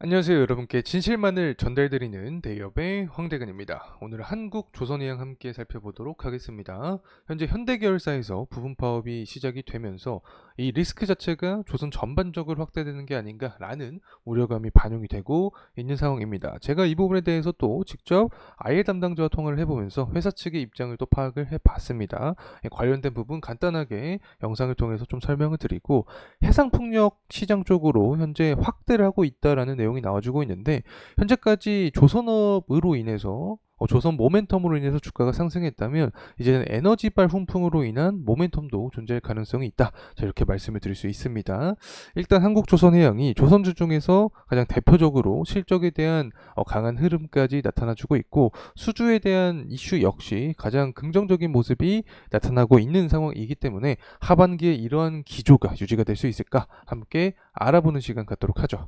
안녕하세요. 여러분께 진실만을 전달드리는 대기업의 황대근입니다. 오늘은 한국 조선해양 함께 살펴보도록 하겠습니다. 현재 현대계열사에서 부분 파업이 시작이 되면서 이 리스크 자체가 조선 전반적으로 확대되는 게 아닌가라는 우려감이 반영이 되고 있는 상황입니다. 제가 이 부분에 대해서 또 직접 IL 담당자와 통화를 해보면서 회사 측의 입장을 또 파악을 해봤습니다. 관련된 부분 간단하게 영상을 통해서 좀 설명을 드리고 해상풍력 시장 쪽으로 현재 확대를 하고 있다라는 내용이 나와주고 있는데, 현재까지 조선업으로 인해서 조선 모멘텀으로 인해서 주가가 상승했다면 이제는 에너지발 훈풍으로 인한 모멘텀도 존재할 가능성이 있다. 자, 이렇게 말씀을 드릴 수 있습니다. 일단 한국조선해양이 조선주 중에서 가장 대표적으로 실적에 대한 강한 흐름까지 나타나주고 있고, 수주에 대한 이슈 역시 가장 긍정적인 모습이 나타나고 있는 상황이기 때문에 하반기에 이러한 기조가 유지가 될 수 있을까 함께 알아보는 시간 갖도록 하죠.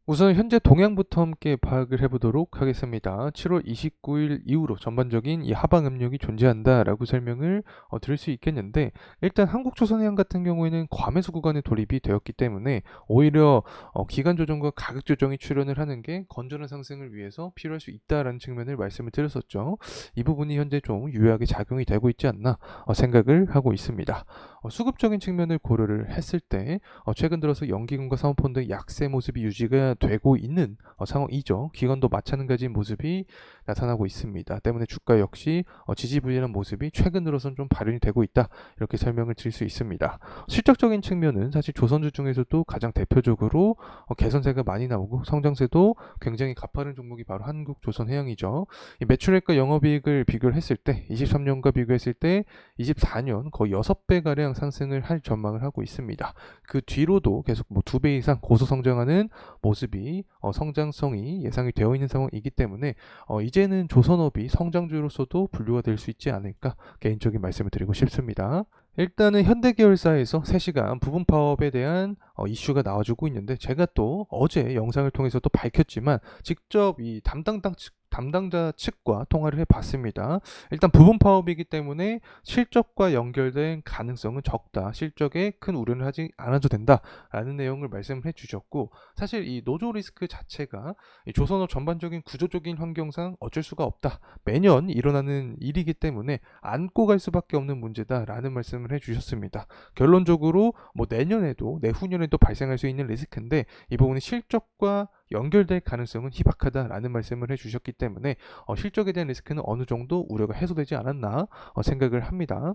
우선 현재 동향부터 함께 파악을 해보도록 하겠습니다. 7월 29일 이후로 전반적인 이 하방 압력이 존재한다라고 설명을 드릴 수 있겠는데, 일단 한국조선해양 같은 경우에는 과매수 구간에 돌입이 되었기 때문에 오히려 기간 조정과 가격 조정이 출현을 하는 게 건전한 상승을 위해서 필요할 수 있다라는 측면을 말씀을 드렸었죠. 이 부분이 현재 좀 유효하게 작용이 되고 있지 않나 생각을 하고 있습니다. 수급적인 측면을 고려를 했을 때 최근 들어서 연기금과 사모펀드 약세 모습이 유지가 되고 있는 상황이죠. 기관도 마찬가지인 모습이 나타나고 있습니다. 때문에 주가 역시 지지부진한 모습이 최근 들어서는 좀 발현이 되고 있다. 이렇게 설명을 드릴 수 있습니다. 실적적인 측면은 사실 조선주 중에서도 가장 대표적으로 개선세가 많이 나오고 성장세도 굉장히 가파른 종목이 바로 한국조선해양이죠. 이 매출액과 영업이익을 비교를 했을 때 23년과 비교했을 때 24년 거의 6배가량 상승을 할 전망을 하고 있습니다. 그 뒤로도 계속 2배 이상 고소 성장하는 모습이 성장성이 예상이 되어 있는 상황이기 때문에 이제는 조선업이 성장주로서도 분류가 될 수 있지 않을까 개인적인 말씀을 드리고 싶습니다. 일단은 현대계열사에서 3시간 부분 파업에 대한 이슈가 나와주고 있는데, 제가 또 어제 영상을 통해서 또 밝혔지만 직접 이 담당자 측과 통화를 해봤습니다. 일단 부분 파업이기 때문에 실적과 연결된 가능성은 적다. 실적에 큰 우려를 하지 않아도 된다라는 내용을 말씀을 해주셨고, 사실 이 노조 리스크 자체가 이 조선업 전반적인 구조적인 환경상 어쩔 수가 없다. 매년 일어나는 일이기 때문에 안고 갈 수밖에 없는 문제다라는 말씀을 해주셨습니다. 결론적으로 내년에도 내후년에도 발생할 수 있는 리스크인데, 이 부분은 실적과 연결될 가능성은 희박하다라는 말씀을 해주셨기 때문에 실적에 대한 리스크는 어느 정도 우려가 해소되지 않았나 생각을 합니다.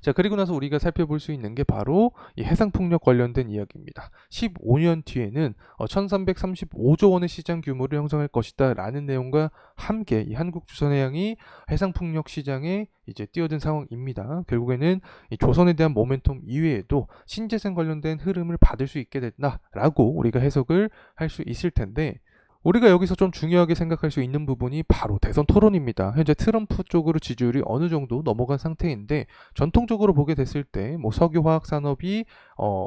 자, 그리고 나서 우리가 살펴볼 수 있는 게 바로 이 해상풍력 관련된 이야기입니다. 15년 뒤에는 1335조 원의 시장 규모를 형성할 것이다 라는 내용과 함께 이 한국조선해양이 해상풍력 시장에 이제 뛰어든 상황입니다. 결국에는 이 조선에 대한 모멘텀 이외에도 신재생 관련된 흐름을 받을 수 있게 된다라고 우리가 해석을 할 수 있을 텐데, 우리가 여기서 좀 중요하게 생각할 수 있는 부분이 바로 대선 토론입니다. 현재 트럼프 쪽으로 지지율이 어느 정도 넘어간 상태인데, 전통적으로 보게 됐을 때 석유화학 산업이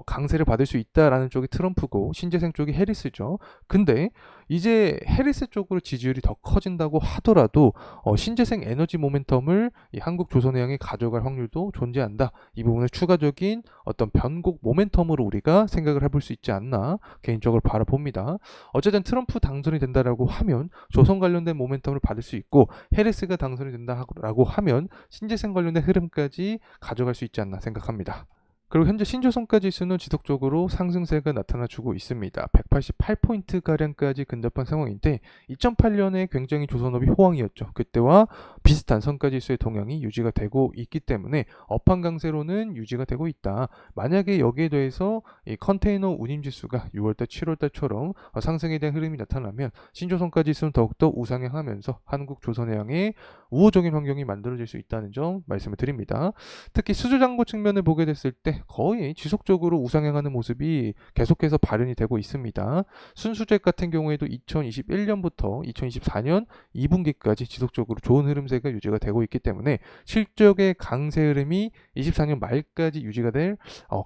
강세를 받을 수 있다라는 쪽이 트럼프고 신재생 쪽이 해리스죠. 근데 이제 해리스 쪽으로 지지율이 더 커진다고 하더라도 신재생 에너지 모멘텀을 이 한국조선해양이 가져갈 확률도 존재한다. 이 부분을 추가적인 어떤 변곡 모멘텀으로 우리가 생각을 해볼 수 있지 않나 개인적으로 바라봅니다. 어쨌든 트럼프 당선이 된다라고 하면 조선 관련된 모멘텀을 받을 수 있고, 해리스가 당선이 된다라고 하면 신재생 관련된 흐름까지 가져갈 수 있지 않나 생각합니다. 그리고 현재 신조선가 지수는 지속적으로 상승세가 나타나주고 있습니다. 188포인트가량까지 근접한 상황인데, 2008년에 굉장히 조선업이 호황이었죠. 그때와 비슷한 선가 지수의 동향이 유지가 되고 있기 때문에 업황 강세로는 유지가 되고 있다. 만약에 여기에 대해서 이 컨테이너 운임 지수가 6월달, 7월달처럼 상승에 대한 흐름이 나타나면 신조선가 지수는 더욱더 우상향하면서 한국조선해양의 우호적인 환경이 만들어질 수 있다는 점 말씀을 드립니다. 특히 수주잔고 측면을 보게 됐을 때 거의 지속적으로 우상향하는 모습이 계속해서 발현이 되고 있습니다. 순수잭 같은 경우에도 2021년부터 2024년 2분기까지 지속적으로 좋은 흐름세가 유지가 되고 있기 때문에 실적의 강세 흐름이 24년 말까지 유지가 될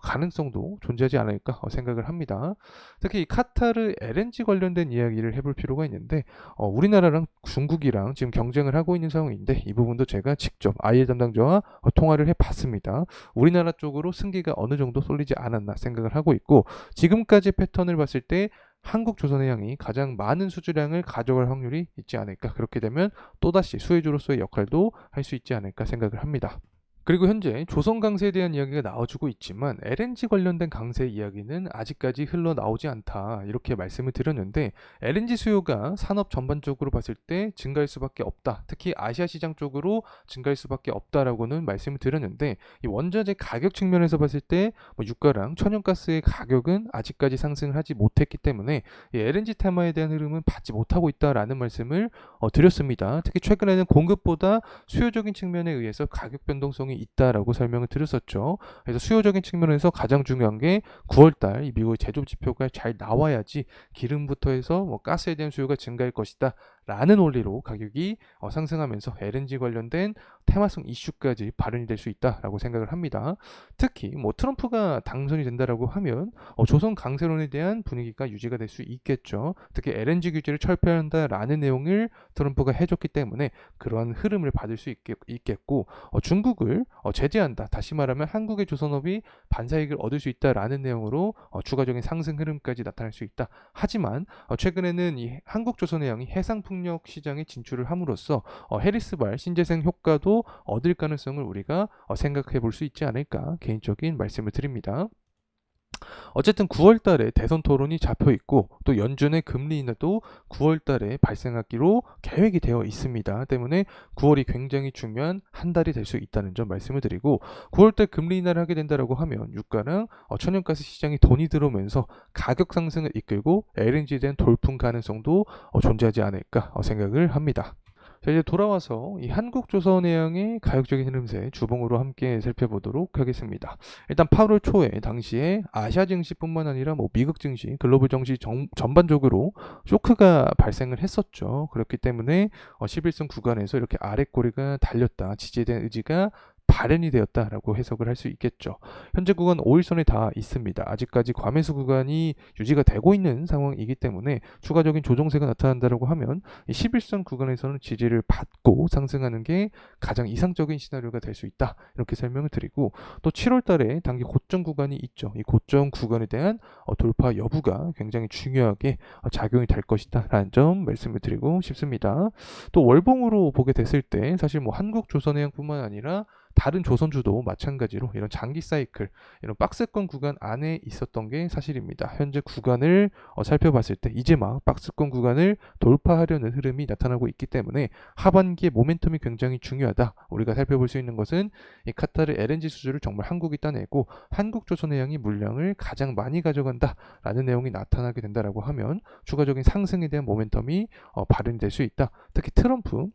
가능성도 존재하지 않을까 생각을 합니다. 특히 카타르 LNG 관련된 이야기를 해볼 필요가 있는데, 우리나라랑 중국이랑 지금 경쟁을 하고 있는 상황인데, 이 부분도 제가 직접 IL 담당자와 통화를 해봤습니다. 우리나라 쪽으로 승기가 어느 정도 쏠리지 않았나 생각을 하고 있고, 지금까지 패턴을 봤을 때 한국조선해양이 가장 많은 수주량을 가져갈 확률이 있지 않을까. 그렇게 되면 또다시 수혜주로서의 역할도 할 수 있지 않을까 생각을 합니다. 그리고 현재 조선 강세에 대한 이야기가 나와주고 있지만 LNG 관련된 강세 이야기는 아직까지 흘러나오지 않다 이렇게 말씀을 드렸는데, LNG 수요가 산업 전반적으로 봤을 때 증가할 수밖에 없다, 특히 아시아 시장 쪽으로 증가할 수밖에 없다라고는 말씀을 드렸는데, 이 원자재 가격 측면에서 봤을 때 유가랑 천연가스의 가격은 아직까지 상승을 하지 못했기 때문에 이 LNG 테마에 대한 흐름은 받지 못하고 있다라는 말씀을 드렸습니다. 특히 최근에는 공급보다 수요적인 측면에 의해서 가격 변동성이 있다라고 설명을 드렸었죠. 그래서 수요적인 측면에서 가장 중요한 게 9월달 이 미국의 제조업 지표가 잘 나와야지 기름부터 해서 가스에 대한 수요가 증가할 것이다 라는 원리로 가격이 상승하면서 LNG 관련된 테마성 이슈까지 발현이 될 수 있다라고 생각을 합니다. 특히 트럼프가 당선이 된다라고 하면 조선 강세론에 대한 분위기가 유지가 될 수 있겠죠. 특히 LNG 규제를 철폐한다라는 내용을 트럼프가 해줬기 때문에 그러한 흐름을 받을 수 있겠고, 중국을 제재한다, 다시 말하면 한국의 조선업이 반사이익을 얻을 수 있다라는 내용으로 추가적인 상승 흐름까지 나타날 수 있다. 하지만 최근에는 이 한국조선해양이 해상풍력 시장에 진출을 함으로써 해리스발 신재생 효과도 얻을 가능성을 우리가 생각해 볼 수 있지 않을까 개인적인 말씀을 드립니다. 어쨌든 9월 달에 대선 토론이 잡혀 있고, 또 연준의 금리 인하도 9월 달에 발생하기로 계획이 되어 있습니다. 때문에 9월이 굉장히 중요한 한 달이 될 수 있다는 점 말씀을 드리고, 9월 달 금리 인하를 하게 된다라고 하면 유가랑 천연가스 시장이 돈이 들어오면서 가격 상승을 이끌고 LNG에 대한 돌풍 가능성도 존재하지 않을까 생각을 합니다. 자, 이제 돌아와서 이 한국조선해양의 가격적인 흐름세 주봉으로 함께 살펴보도록 하겠습니다. 일단 8월 초에 당시에 아시아 증시뿐만 아니라 미국 증시, 글로벌 증시 전반적으로 쇼크가 발생을 했었죠. 그렇기 때문에 11선 구간에서 이렇게 아랫꼬리가 달렸다, 지지에 대한 의지가 발현이 되었다라고 해석을 할 수 있겠죠. 현재 구간 5일선에 다 있습니다. 아직까지 과매수 구간이 유지가 되고 있는 상황이기 때문에 추가적인 조정세가 나타난다라고 하면 이 11선 구간에서는 지지를 받고 상승하는 게 가장 이상적인 시나리오가 될 수 있다, 이렇게 설명을 드리고, 또 7월 달에 단기 고점 구간이 있죠. 이 고점 구간에 대한 돌파 여부가 굉장히 중요하게 작용이 될 것이다 라는 점 말씀을 드리고 싶습니다. 또 월봉으로 보게 됐을 때 사실 한국조선해양뿐만 아니라 다른 조선주도 마찬가지로 이런 장기 사이클, 이런 박스권 구간 안에 있었던 게 사실입니다. 현재 구간을 살펴봤을 때 이제 막 박스권 구간을 돌파하려는 흐름이 나타나고 있기 때문에 하반기에 모멘텀이 굉장히 중요하다. 우리가 살펴볼 수 있는 것은 이 카타르 LNG 수주를 정말 한국이 따내고 한국조선해양이 물량을 가장 많이 가져간다라는 내용이 나타나게 된다라고 하면 추가적인 상승에 대한 모멘텀이 발현될 수 있다. 특히 트럼프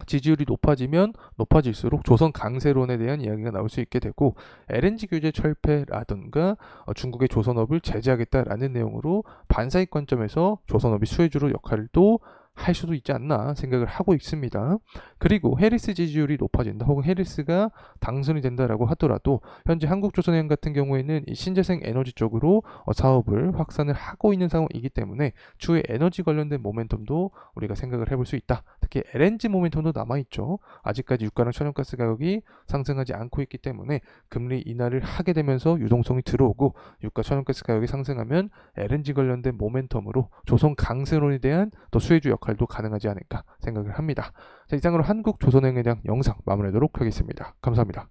지지율이 높아지면 높아질수록 조선 강세론에 대한 이야기가 나올 수 있게 되고, LNG 규제 철폐라든가 중국의 조선업을 제재하겠다라는 내용으로 반사익 관점에서 조선업이 수혜주로 역할을 또 할 수도 있지 않나 생각을 하고 있습니다. 그리고 해리스 지지율이 높아진다, 혹은 해리스가 당선이 된다라고 하더라도 현재 한국조선해양 같은 경우에는 이 신재생 에너지 쪽으로 사업을 확산을 하고 있는 상황이기 때문에 추후에 에너지 관련된 모멘텀도 우리가 생각을 해볼 수 있다. 특히 LNG 모멘텀도 남아있죠. 아직까지 유가랑 천연가스 가격이 상승하지 않고 있기 때문에 금리 인하를 하게 되면서 유동성이 들어오고 유가 천연가스 가격이 상승하면 LNG 관련된 모멘텀으로 조선 강세론에 대한 또 수혜주 역할도 가능하지 않을까 생각을 합니다. 자, 이상으로 한국조선해양에 대한 영상 마무리하도록 하겠습니다. 감사합니다.